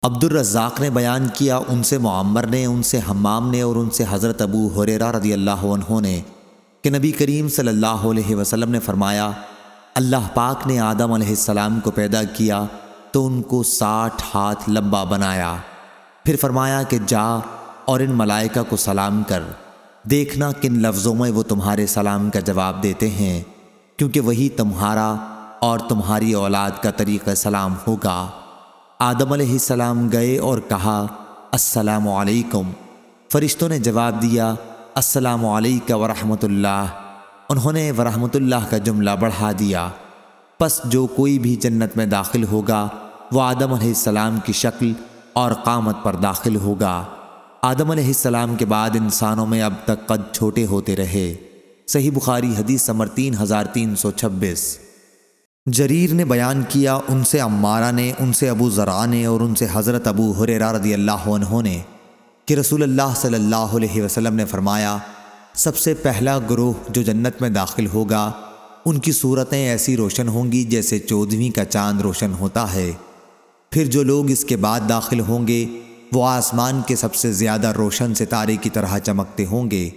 عبد الرزاق نے بیان کیا، ان سے معمر نے، ان سے حمام نے اور ان سے حضرت ابو ہریرہ رضی اللہ عنہ نے کہ نبی کریم صلی اللہ علیہ وسلم نے فرمایا، اللہ پاک نے آدم علیہ السلام کو پیدا کیا تو ان کو 60 ہاتھ لمبا بنایا، پھر فرمایا کہ جا اور ان ملائکہ کو سلام کر، دیکھنا کن لفظوں میں وہ تمہارے سلام کا جواب دیتے ہیں، کیونکہ وہی تمہارا اور تمہاری اولاد کا طریقہ سلام ہوگا۔ آدم علیہ السلام گئے اور کہا السلام علیکم، فرشتوں نے جواب دیا السلام علیکہ ورحمۃ اللہ، انہوں نے ورحمۃ اللہ کا جملہ بڑھا دیا۔ پس جو کوئی بھی جنت میں داخل ہوگا وہ آدم علیہ السلام کی شکل اور قامت پر داخل ہوگا۔ آدم علیہ السلام کے بعد انسانوں میں اب تک قد چھوٹے ہوتے رہے۔ صحیح بخاری حدیث نمبر 3326۔ جریر نے بیان کیا، ان سے عمارہ نے، ان سے ابو زرع نے اور ان سے حضرت ابو ہریرہ رضی اللہ عنہ نے کہ رسول اللہ صلی اللہ علیہ وسلم نے فرمایا، سب سے پہلا گروہ جو جنت میں داخل ہوگا ان کی صورتیں ایسی روشن ہوں گی جیسے 14ویں کا چاند روشن ہوتا ہے۔ پھر جو لوگ اس کے بعد داخل ہوں گے وہ آسمان کے سب سے زیادہ روشن ستارے کی طرح چمکتے ہوں گے،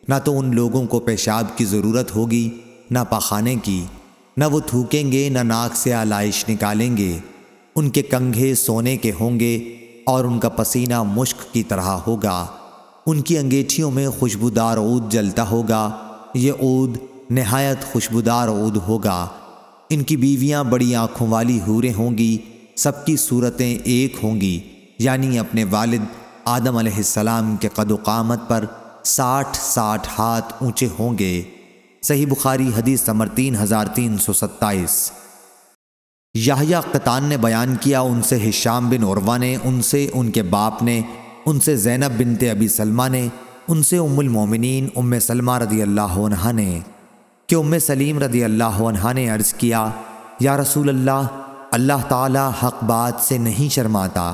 نہ تو ان لوگوں کو پیشاب کی ضرورت ہوگی نہ پاخانے کی، نہ وہ تھوکیں گے نہ ناک سے آلائش نکالیں گے، ان کے کنگھے سونے کے ہوں گے اور ان کا پسینہ مشک کی طرح ہوگا، ان کی انگیٹھیوں میں خوشبودار عود جلتا ہوگا، یہ عود نہایت خوشبودار عود ہوگا۔ ان کی بیویاں بڑی آنکھوں والی حوریں ہوں گی، سب کی صورتیں ایک ہوں گی، یعنی اپنے والد آدم علیہ السلام کے قد و قامت پر 60 ہاتھ اونچے ہوں گے۔ صحیح بخاری حدیث نمبر 3327۔ یحییٰ قطان نے بیان کیا، ان سے ہشام بن عروہ نے، ان سے ان کے باپ نے، ان سے زینب بنت ابی سلمہ نے، ان سے ام المومنین ام سلمہ رضی اللہ عنہا نے کہ ام سلیم رضی اللہ عنہا نے عرض کیا، یا رسول اللہ، اللہ تعالی حق بات سے نہیں شرماتا،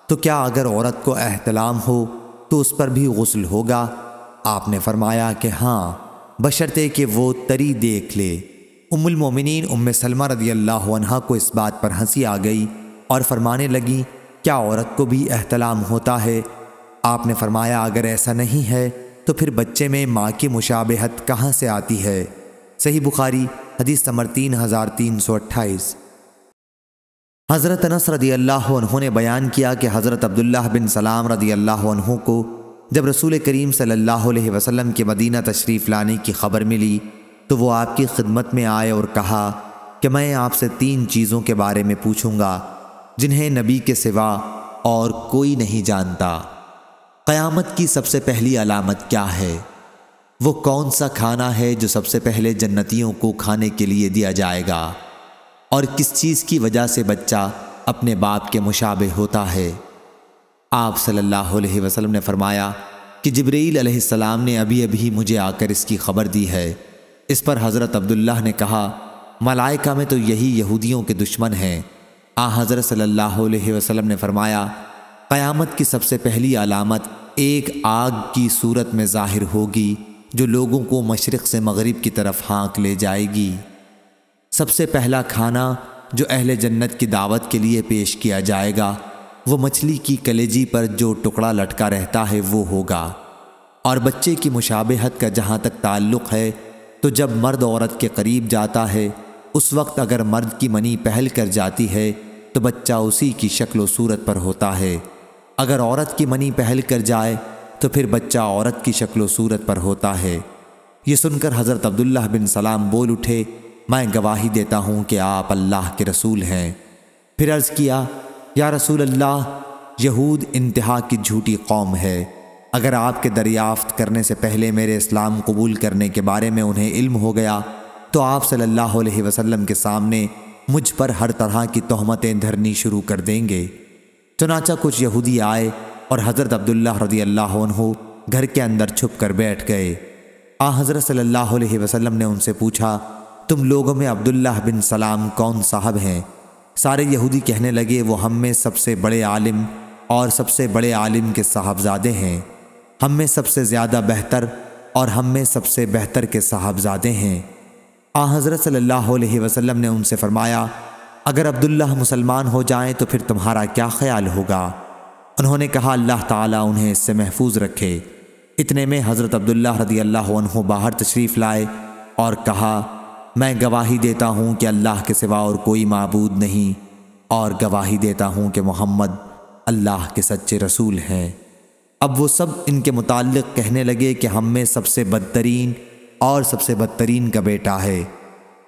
تو کیا اگر عورت کو احتلام ہو تو اس پر بھی غسل ہوگا؟ آپ نے فرمایا کہ ہاں، بشرطے کہ وہ تری دیکھ لے۔ ام المومنین ام سلمہ رضی اللہ عنہا کو اس بات پر ہنسی آ گئی اور فرمانے لگیں، کیا عورت کو بھی احتلام ہوتا ہے؟ آپ نے فرمایا اگر ایسا نہیں ہے تو پھر بچے میں ماں کی مشابہت کہاں سے آتی ہے؟ صحیح بخاری حدیث نمبر 3328۔ حضرت انس رضی اللہ عنہ نے بیان کیا کہ حضرت عبداللہ بن سلام رضی اللہ عنہ کو جب رسول کریم صلی اللہ علیہ وسلم کے مدینہ تشریف لانے کی خبر ملی تو وہ آپ کی خدمت میں آئے اور کہا کہ میں آپ سے 3 چیزوں کے بارے میں پوچھوں گا جنہیں نبی کے سوا اور کوئی نہیں جانتا۔ قیامت کی سب سے پہلی علامت کیا ہے؟ وہ کون سا کھانا ہے جو سب سے پہلے جنتیوں کو کھانے کے لیے دیا جائے گا؟ اور کس چیز کی وجہ سے بچہ اپنے باپ کے مشابہ ہوتا ہے؟ آپ صلی اللہ علیہ وسلم نے فرمایا کہ جبرائیل علیہ السلام نے ابھی مجھے آ کر اس کی خبر دی ہے۔ اس پر حضرت عبداللہ نے کہا، ملائکہ میں تو یہی یہودیوں کے دشمن ہیں۔ حضرت صلی اللہ علیہ وسلم نے فرمایا، قیامت کی سب سے پہلی علامت ایک آگ کی صورت میں ظاہر ہوگی جو لوگوں کو مشرق سے مغرب کی طرف ہانک لے جائے گی۔ سب سے پہلا کھانا جو اہل جنت کی دعوت کے لیے پیش کیا جائے گا وہ مچھلی کی کلیجی پر جو ٹکڑا لٹکا رہتا ہے وہ ہوگا۔ اور بچے کی مشابہت کا جہاں تک تعلق ہے تو جب مرد عورت کے قریب جاتا ہے اس وقت اگر مرد کی منی پہل کر جاتی ہے تو بچہ اسی کی شکل و صورت پر ہوتا ہے، اگر عورت کی منی پہل کر جائے تو پھر بچہ عورت کی شکل و صورت پر ہوتا ہے۔ یہ سن کر حضرت عبداللہ بن سلام بول اٹھے، میں گواہی دیتا ہوں کہ آپ اللہ کے رسول ہیں۔ پھر عرض کیا، یا رسول اللہ، یہود انتہا کی جھوٹی قوم ہے، اگر آپ کے دریافت کرنے سے پہلے میرے اسلام قبول کرنے کے بارے میں انہیں علم ہو گیا تو آپ صلی اللہ علیہ وسلم کے سامنے مجھ پر ہر طرح کی تہمتیں دھرنی شروع کر دیں گے۔ چنانچہ کچھ یہودی آئے اور حضرت عبداللہ رضی اللہ عنہ گھر کے اندر چھپ کر بیٹھ گئے۔ حضرت صلی اللہ علیہ وسلم نے ان سے پوچھا، تم لوگوں میں عبداللہ بن سلام کون صاحب ہیں؟ سارے یہودی کہنے لگے، وہ ہم میں سب سے بڑے عالم اور سب سے بڑے عالم کے صاحبزادے ہیں، ہم میں سب سے زیادہ بہتر اور ہم میں سب سے بہتر کے صاحبزادے ہیں۔ حضرت صلی اللہ علیہ وسلم نے ان سے فرمایا، اگر عبداللہ مسلمان ہو جائیں تو پھر تمہارا کیا خیال ہوگا؟ انہوں نے کہا اللہ تعالیٰ انہیں اس سے محفوظ رکھے۔ اتنے میں حضرت عبداللہ رضی اللہ عنہ باہر تشریف لائے اور کہا میں گواہی دیتا ہوں کہ اللہ کے سوا اور کوئی معبود نہیں، اور گواہی دیتا ہوں کہ محمد اللہ کے سچے رسول ہیں۔ اب وہ سب ان کے متعلق کہنے لگے کہ ہم میں سب سے بدترین اور سب سے بدترین کا بیٹا ہے۔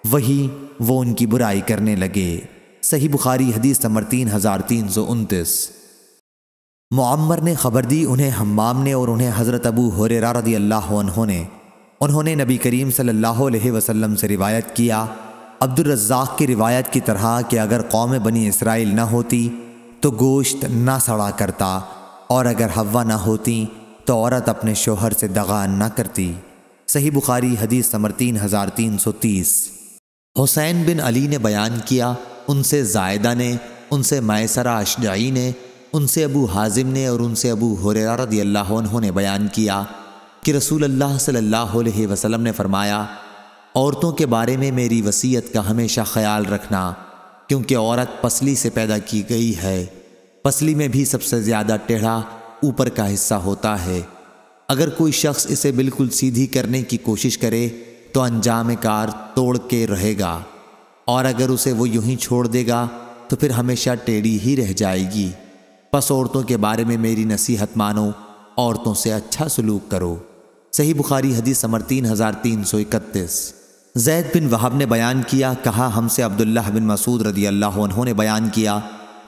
وہی وہ ان کی برائی کرنے لگے۔ صحیح بخاری حدیث نمبر 3329۔ معمر نے خبر دی انہیں حمام نے اور انہیں حضرت ابو ہریرہ رضی اللہ عنہ نے۔ انہوں نے نبی کریم صلی اللہ علیہ وسلم سے روایت کیا، عبدالرزاق کی روایت کی طرح کہ اگر قوم بنی اسرائیل نہ ہوتی تو گوشت نہ سڑا کرتا، اور اگر حوا نہ ہوتی تو عورت اپنے شوہر سے دغا نہ کرتی۔ صحیح بخاری حدیث نمبر 3330۔ حسین بن علی نے بیان کیا، ان سے زائدہ نے، ان سے میسرہ اشجعی نے، ان سے ابو حازم نے اور ان سے ابو ہریرہ رضی اللہ عنہ نے بیان کیا کہ رسول اللہ صلی اللہ علیہ وسلم نے فرمایا عورتوں کے بارے میں میری وصیت کا ہمیشہ خیال رکھنا، کیونکہ عورت پسلی سے پیدا کی گئی ہے، پسلی میں بھی سب سے زیادہ ٹیڑھا اوپر کا حصہ ہوتا ہے۔ اگر کوئی شخص اسے بالکل سیدھی کرنے کی کوشش کرے تو انجام کار توڑ کے رہے گا، اور اگر اسے وہ یوں ہی چھوڑ دے گا تو پھر ہمیشہ ٹیڑھی ہی رہ جائے گی۔ پس عورتوں کے بارے میں میری نصیحت مانو، عورتوں سے اچھا سلوک کرو۔ صحیح بخاری حدیث نمبر 3331۔ زید بن وہب نے بیان کیا، کہا ہم سے عبداللہ بن مسعود رضی اللہ عنہ نے بیان کیا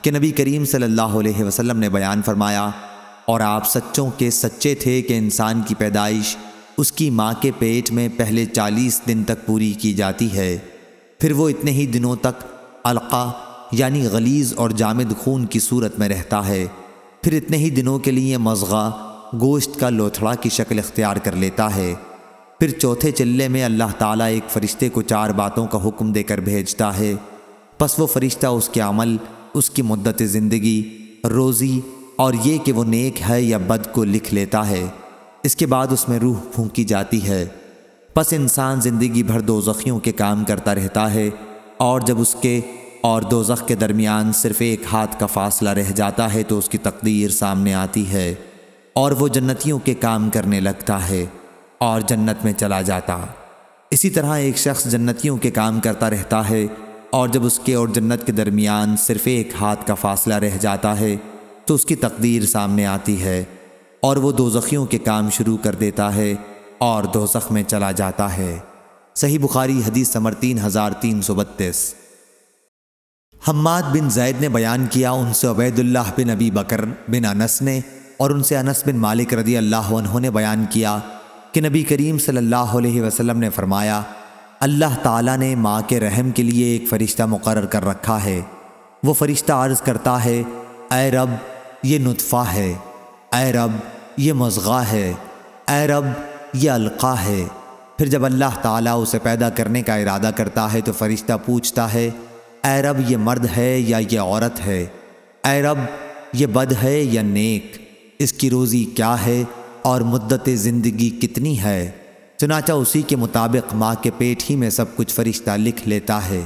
کہ نبی کریم صلی اللہ علیہ وسلم نے بیان فرمایا، اور آپ سچوں کے سچے تھے کہ انسان کی پیدائش اس کی ماں کے پیٹ میں پہلے 40 دن تک پوری کی جاتی ہے، پھر وہ اتنے ہی دنوں تک علقہ یعنی غلیظ اور جامد خون کی صورت میں رہتا ہے، پھر اتنے ہی دنوں کے لیے مضغہ گوشت کا لوتھڑا کی شکل اختیار کر لیتا ہے، پھر چوتھے چلے میں اللہ تعالیٰ ایک فرشتے کو 4 باتوں کا حکم دے کر بھیجتا ہے، پس وہ فرشتہ اس کے عمل، اس کی مدت زندگی، روزی اور یہ کہ وہ نیک ہے یا بد کو لکھ لیتا ہے۔ اس کے بعد اس میں روح پھونکی جاتی ہے، پس انسان زندگی بھر دوزخیوں کے کام کرتا رہتا ہے، اور جب اس کے اور دوزخ کے درمیان صرف 1 ہاتھ کا فاصلہ رہ جاتا ہے تو اس کی تقدیر سامنے آتی ہے، اور وہ جنتیوں کے کام کرنے لگتا ہے اور جنت میں چلا جاتا۔ اسی طرح ایک شخص جنتیوں کے کام کرتا رہتا ہے، اور جب اس کے اور جنت کے درمیان صرف 1 ہاتھ کا فاصلہ رہ جاتا ہے تو اس کی تقدیر سامنے آتی ہے، اور وہ دوزخیوں کے کام شروع کر دیتا ہے اور دوزخ میں چلا جاتا ہے۔ صحیح بخاری حدیث نمبر 3332۔ حماد بن زید نے بیان کیا، ان سے عبید اللہ بن ابی بکر بن انس نے اور ان سے انس بن مالک رضی اللہ عنہ نے بیان کیا کہ نبی کریم صلی اللہ علیہ وسلم نے فرمایا، اللہ تعالیٰ نے ماں کے رحم کے لیے ایک فرشتہ مقرر کر رکھا ہے، وہ فرشتہ عرض کرتا ہے اے رب یہ نطفہ ہے، اے رب یہ مضغہ ہے، اے رب یہ علقہ ہے۔ پھر جب اللہ تعالیٰ اسے پیدا کرنے کا ارادہ کرتا ہے تو فرشتہ پوچھتا ہے اے رب یہ مرد ہے یا یہ عورت ہے، اے رب یہ بد ہے یا نیک، اس کی روزی کیا ہے اور مدت زندگی کتنی ہے؟ چنانچہ اسی کے مطابق ماں کے پیٹ ہی میں سب کچھ فرشتہ لکھ لیتا ہے۔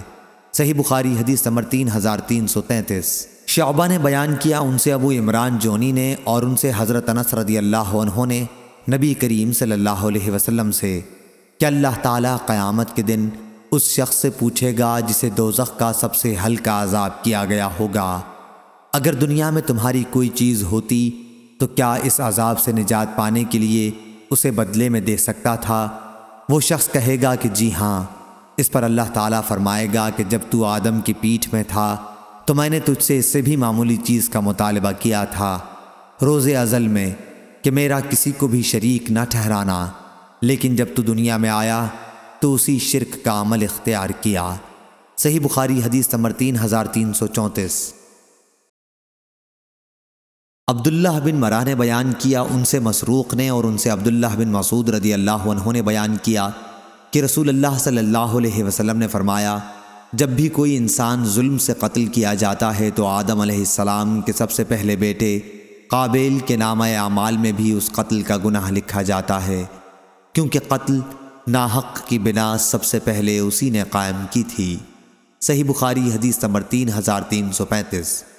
صحیح بخاری حدیث نمبر 3333۔ شعبہ نے بیان کیا، ان سے ابو عمران جونی نے اور ان سے حضرت انس رضی اللہ عنہ نے نبی کریم صلی اللہ علیہ وسلم سے کہ اللہ تعالیٰ قیامت کے دن اس شخص سے پوچھے گا جسے دوزخ کا سب سے ہلکا عذاب کیا گیا ہوگا، اگر دنیا میں تمہاری کوئی چیز ہوتی تو کیا اس عذاب سے نجات پانے کے لیے اسے بدلے میں دے سکتا تھا؟ وہ شخص کہے گا کہ جی ہاں۔ اس پر اللہ تعالیٰ فرمائے گا کہ جب تو آدم کی پیٹھ میں تھا تو میں نے تجھ سے اس سے بھی معمولی چیز کا مطالبہ کیا تھا روز ازل میں کہ میرا کسی کو بھی شریک نہ ٹھہرانا، لیکن جب تو دنیا میں آیا تو اسی شرک کا عمل اختیار کیا۔ صحیح بخاری حدیث نمبر 3334۔ عبداللہ بن مرہ نے بیان کیا، ان سے مسروق نے اور ان سے عبداللہ بن مسعود رضی اللہ عنہ نے بیان کیا کہ رسول اللہ صلی اللہ علیہ وسلم نے فرمایا، جب بھی کوئی انسان ظلم سے قتل کیا جاتا ہے تو آدم علیہ السلام کے سب سے پہلے بیٹے قابیل کے نامہ اعمال میں بھی اس قتل کا گناہ لکھا جاتا ہے، کیونکہ قتل ناحق کی بنا سب سے پہلے اسی نے قائم کی تھی۔ صحیح بخاری حدیث نمبر 3335